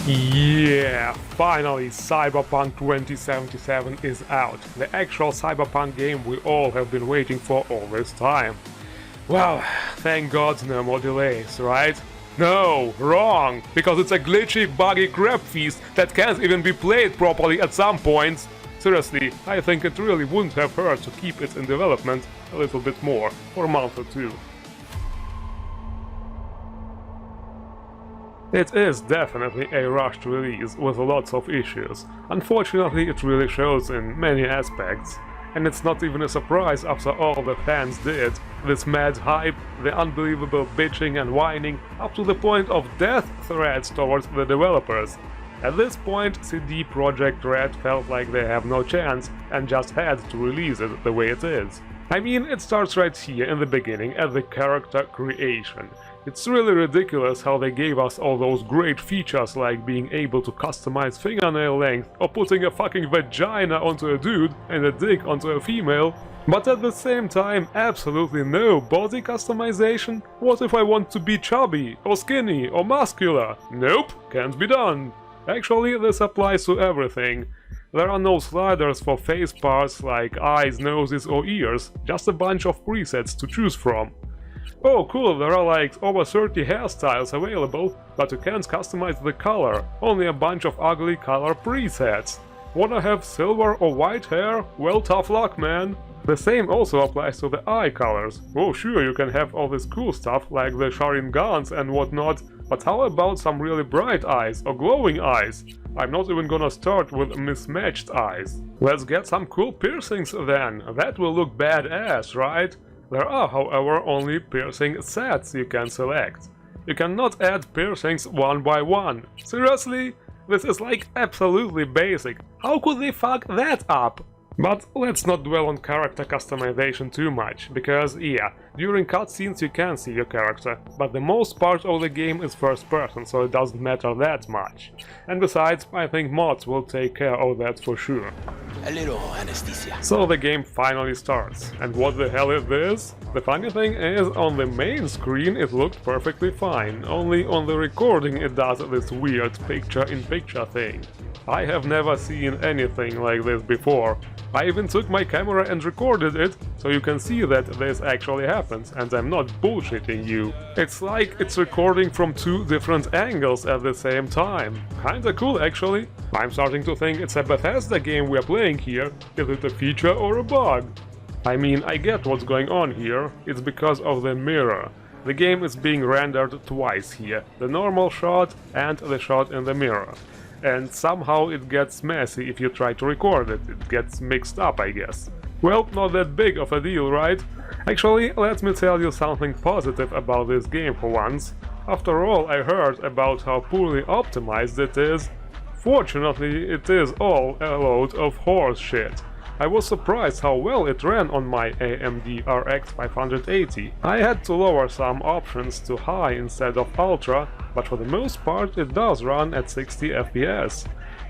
Yeah, finally Cyberpunk 2077 is out, the actual Cyberpunk game we all have been waiting for all this time. Well, thank God no more delays, right? No, wrong, because it's a glitchy, buggy crap feast that can't even be played properly at some points. Seriously, I think it really wouldn't have hurt to keep it in development a little bit more, for a month or two. It is definitely a rushed release with lots of issues. Unfortunately, it really shows in many aspects. And it's not even a surprise after all the fans did. This mad hype, the unbelievable bitching and whining, up to the point of death threats towards the developers. At this point, CD Projekt Red felt like they have no chance and just had to release it the way it is. I mean, it starts right here in the beginning at the character creation. It's really ridiculous how they gave us all those great features like being able to customize fingernail length or putting a fucking vagina onto a dude and a dick onto a female, but at the same time absolutely no body customization. What if I want to be chubby or skinny or muscular? Nope, can't be done. Actually, this applies to everything. There are no sliders for face parts like eyes, noses or ears, just a bunch of presets to choose from. Oh cool, there are like over 30 hairstyles available, but you can't customize the color, only a bunch of ugly color presets. Wanna have silver or white hair? Well, tough luck, man. The same also applies to the eye colors. Oh sure, you can have all this cool stuff like the Sharingans and whatnot, but how about some really bright eyes or glowing eyes? I'm not even gonna start with mismatched eyes. Let's get some cool piercings then, that will look badass, right? There are, however, only piercing sets you can select. You cannot add piercings one by one. Seriously? This is like absolutely basic. How could they fuck that up? But let's not dwell on character customization too much, because yeah, during cutscenes you can see your character, but the most part of the game is first person, so it doesn't matter that much. And besides, I think mods will take care of that for sure. A little anesthesia. So the game finally starts. And what the hell is this? The funny thing is, on the main screen it looked perfectly fine, only on the recording it does this weird picture-in-picture thing. I have never seen anything like this before. I even took my camera and recorded it, so you can see that this actually happens, and I'm not bullshitting you. It's like it's recording from two different angles at the same time. Kinda cool actually. I'm starting to think it's a Bethesda game we're playing here. Is it a feature or a bug? I mean, I get what's going on here. It's because of the mirror. The game is being rendered twice here, the normal shot and the shot in the mirror. And somehow it gets messy if you try to record it, it gets mixed up, I guess. Well, not that big of a deal, right? Actually, let me tell you something positive about this game for once. After all, I heard about how poorly optimized it is. Fortunately, it is all a load of horse shit. I was surprised how well it ran on my AMD RX 580. I had to lower some options to high instead of ultra, but for the most part it does run at 60 FPS.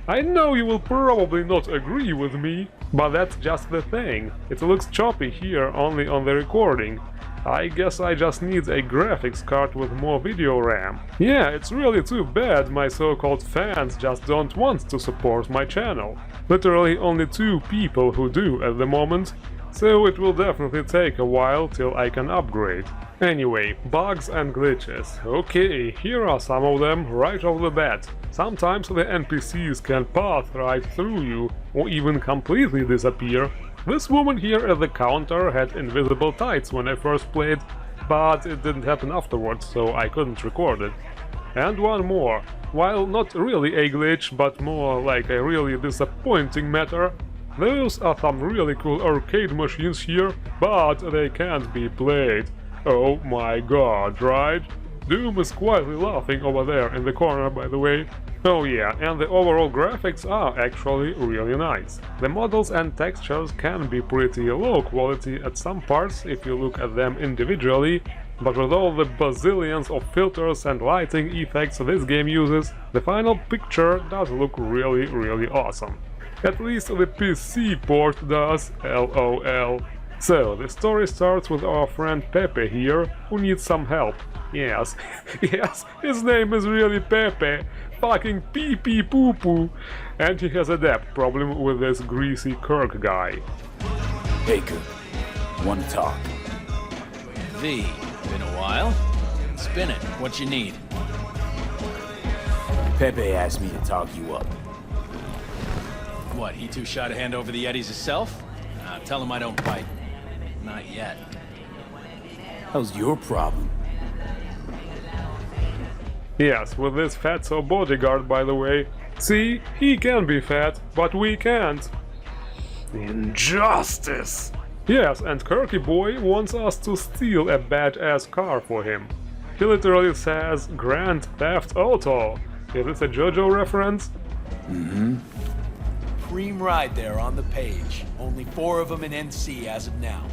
I know you will probably not agree with me, but that's just the thing. It looks choppy here only on the recording. I guess I just need a graphics card with more video RAM. Yeah, it's really too bad my so-called fans just don't want to support my channel. Literally only 2 people who do at the moment, so it will definitely take a while till I can upgrade. Anyway, bugs and glitches. Okay, here are some of them right off the bat. Sometimes the NPCs can pass right through you, or even completely disappear. This woman here at the counter had invisible tights when I first played, but it didn't happen afterwards, so I couldn't record it. And one more. While not really a glitch, but more like a really disappointing matter, those are some really cool arcade machines here, but they can't be played. Oh my god, right? Doom is quietly laughing over there in the corner, by the way. Oh yeah, and the overall graphics are actually really nice. The models and textures can be pretty low quality at some parts if you look at them individually, but with all the bazillions of filters and lighting effects this game uses, the final picture does look really awesome. At least the PC port does, lol. So, the story starts with our friend Pepe here, who needs some help. Yes, yes, his name is really Pepe, fucking pee-pee-poo-poo, and he has a debt problem with this greasy Kirk guy. Hey, Coop. Want to talk? V, been a while? Spin it, what you need? Pepe asked me to talk you up. What, he too shy to hand over the Yetis himself? Tell him I don't bite. Not yet. How's your problem? Yes, with this fatso bodyguard, by the way. See, he can be fat, but we can't. Injustice! Yes, and Kirky Boy wants us to steal a badass car for him. He literally says Grand Theft Auto. Is this a JoJo reference? Mm-hmm. Cream ride there on the page. Only 4 of them in NC as of now.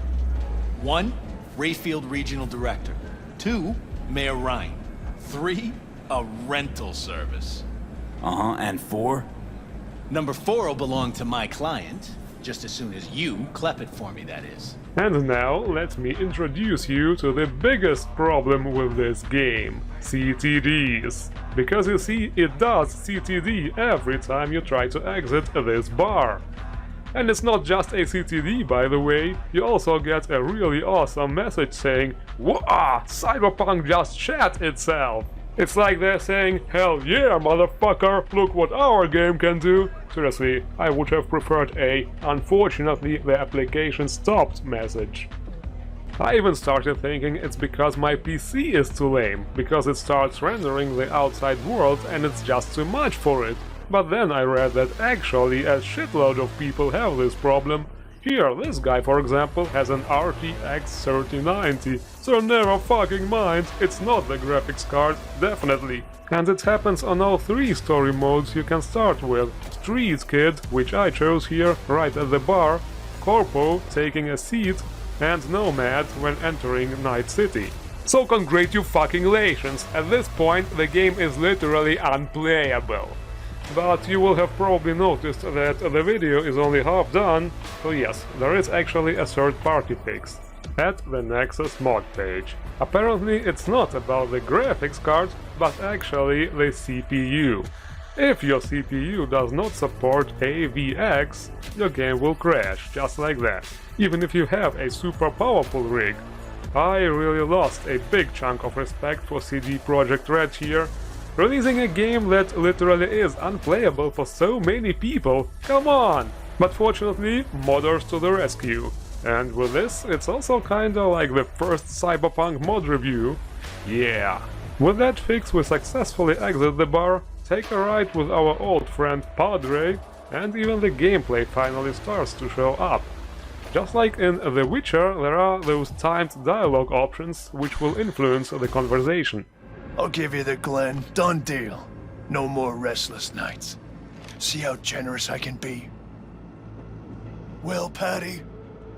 1, Rayfield Regional Director. 2, Mayor Ryan. 3, a rental service. Uh-huh, and 4? Number 4 will belong to my client, just as soon as you clep it for me, that is. And now, let me introduce you to the biggest problem with this game, CTDs. Because you see, it does CTD every time you try to exit this bar. And it's not just a CTD, by the way, you also get a really awesome message saying, "Wah! Cyberpunk just shat itself!" It's like they're saying, "Hell yeah, motherfucker, look what our game can do!" Seriously, I would have preferred a "unfortunately the application stopped" message. I even started thinking it's because my PC is too lame, because it starts rendering the outside world and it's just too much for it. But then I read that actually a shitload of people have this problem. Here, this guy for example has an RTX 3090, so never fucking mind, it's not the graphics card, definitely. And it happens on all 3 story modes you can start with. Street Kid, which I chose here, right at the bar, Corpo, taking a seat, and Nomad when entering Night City. So congratulations, at this point the game is literally unplayable. But you will have probably noticed that the video is only half done, so yes, there is actually a third-party fix at the Nexus mod page. Apparently it's not about the graphics card, but actually the CPU. If your CPU does not support AVX, your game will crash, just like that, even if you have a super powerful rig. I really lost a big chunk of respect for CD Projekt Red here. Releasing a game that literally is unplayable for so many people, come on! But fortunately, modders to the rescue. And with this, it's also kinda like the first Cyberpunk mod review. Yeah. With that fix, we successfully exit the bar, take a ride with our old friend Padre, and even the gameplay finally starts to show up. Just like in The Witcher, there are those timed dialogue options which will influence the conversation. I'll give you the Glen. Done deal. No more restless nights. See how generous I can be? Well, Patty,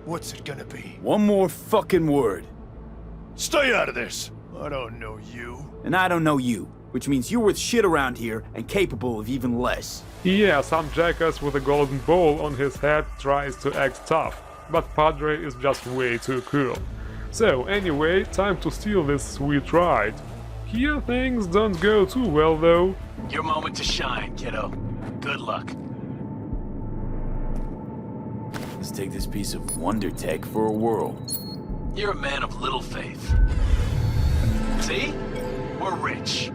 what's it gonna be? One more fucking word. Stay out of this! I don't know you. And I don't know you, which means you're worth shit around here and capable of even less. Yeah, some jackass with a golden bowl on his head tries to act tough, but Padre is just way too cool. So anyway, time to steal this sweet ride. Here things don't go too well though. Your moment to shine, kiddo. Good luck. Let's take this piece of wonder tech for a whirl. You're a man of little faith. See? We're rich.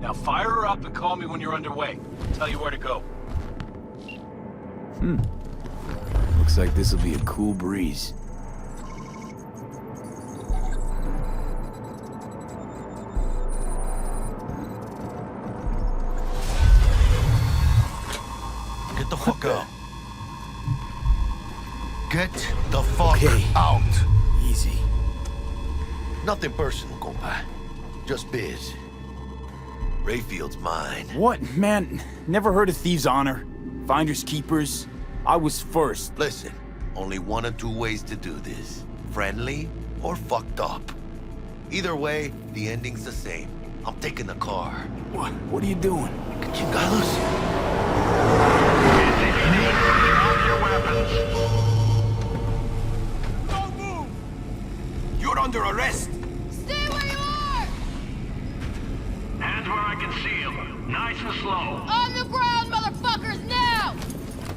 Now fire her up and call me when you're underway. I'll tell you where to go. Looks like this'll be a cool breeze. Get the fuck out. Get the fuck Okay. out. Easy. Nothing personal, compa. Just biz. Rayfield's mine. What, man? Never heard of Thieves' Honor? Finders Keepers? I was first. Listen, only 1 or 2 ways to do this. Friendly or fucked up. Either way, the ending's the same. I'm taking the car. What are you doing? Chingados?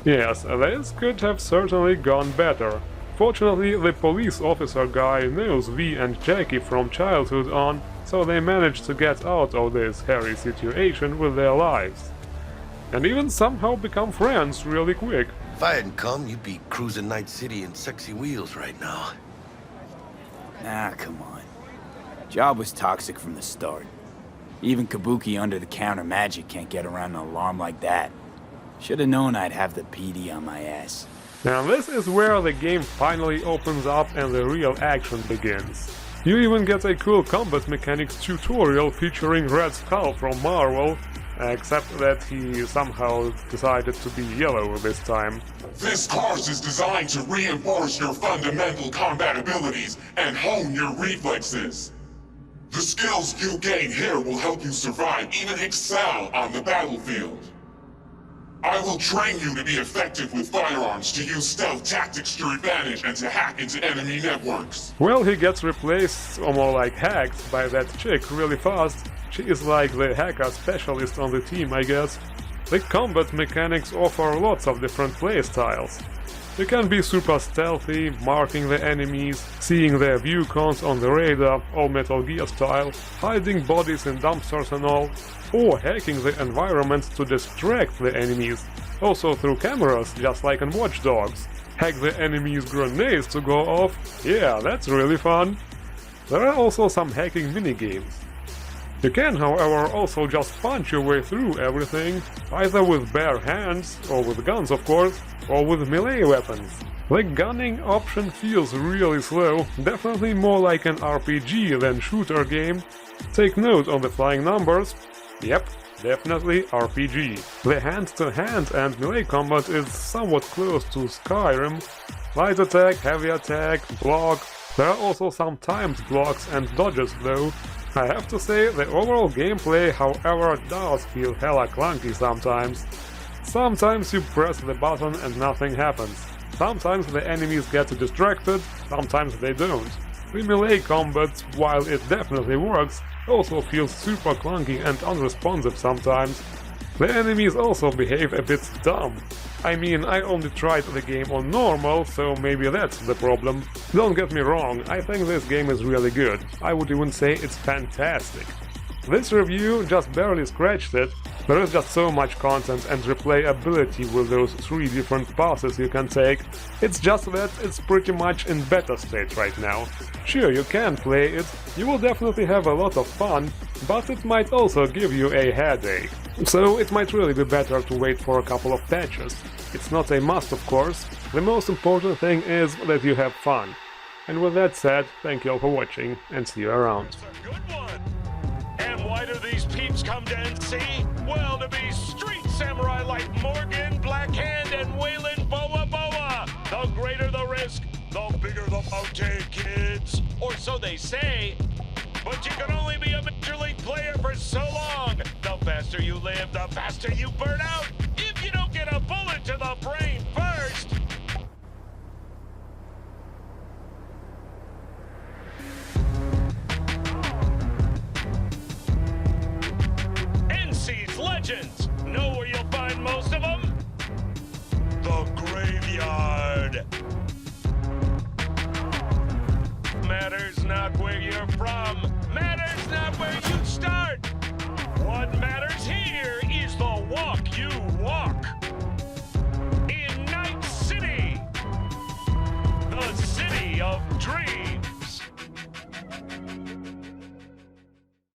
Yes, this could have certainly gone better. Fortunately, the police officer guy knows V and Jackie from childhood on, so they managed to get out of this hairy situation with their lives. And even somehow become friends really quick. If I hadn't come, you'd be cruising Night City in sexy wheels right now. Nah, come on. Job was toxic from the start. Even Kabuki under-the-counter magic can't get around an alarm like that. Should've known I'd have the PD on my ass. Now this is where the game finally opens up and the real action begins. You even get a cool combat mechanics tutorial featuring Red Skull from Marvel, except that he somehow decided to be yellow this time. This course is designed to reinforce your fundamental combat abilities and hone your reflexes. The skills you gain here will help you survive, even excel on the battlefield. I will train you to be effective with firearms, to use stealth tactics to your advantage, and to hack into enemy networks. Well, he gets replaced, or more like hacked, by that chick really fast. She is like the hacker specialist on the team, I guess. The combat mechanics offer lots of different playstyles. You can be super stealthy, marking the enemies, seeing their view cons on the radar, all Metal Gear style, hiding bodies in dumpsters and all, or hacking the environment to distract the enemies, also through cameras, just like in Watch Dogs. Hack the enemies' grenades to go off, yeah, that's really fun. There are also some hacking minigames. You can, however, also just punch your way through everything, either with bare hands, or with guns of course, or with melee weapons. The gunning option feels really slow, definitely more like an RPG than shooter game. Take note on the flying numbers. Yep, definitely RPG. The hand-to-hand and melee combat is somewhat close to Skyrim. Light attack, heavy attack, block. There are also some timed blocks and dodges though. I have to say, the overall gameplay, however, does feel hella clunky sometimes. Sometimes you press the button and nothing happens. Sometimes the enemies get distracted, sometimes they don't. The melee combat, while it definitely works, also feels super clunky and unresponsive sometimes. The enemies also behave a bit dumb. I mean, I only tried the game on normal, so maybe that's the problem. Don't get me wrong, I think this game is really good. I would even say it's fantastic. This review just barely scratched it. There is just so much content and replayability with those 3 different passes you can take. It's just that it's pretty much in beta state right now. Sure, you can play it, you will definitely have a lot of fun, but it might also give you a headache. So it might really be better to wait for a couple of patches. It's not a must, of course. The most important thing is that you have fun. And with that said, thank you all for watching, and see you around. And why do these peeps come to NC? Well, to be street samurai like Morgan, Blackhand, and Wayland Boa Boa. The greater the risk, the bigger the bounty, kids. Or so they say. But you can only be a Major League player for so long. The faster you live, the faster you burn out. If you don't get a bullet to the brain first. NC's legends. Know where you'll find most of them? The graveyard. Matters not where you're from. Matters not where you start. What matters here is the walk you walk. In Night City, the city of dreams.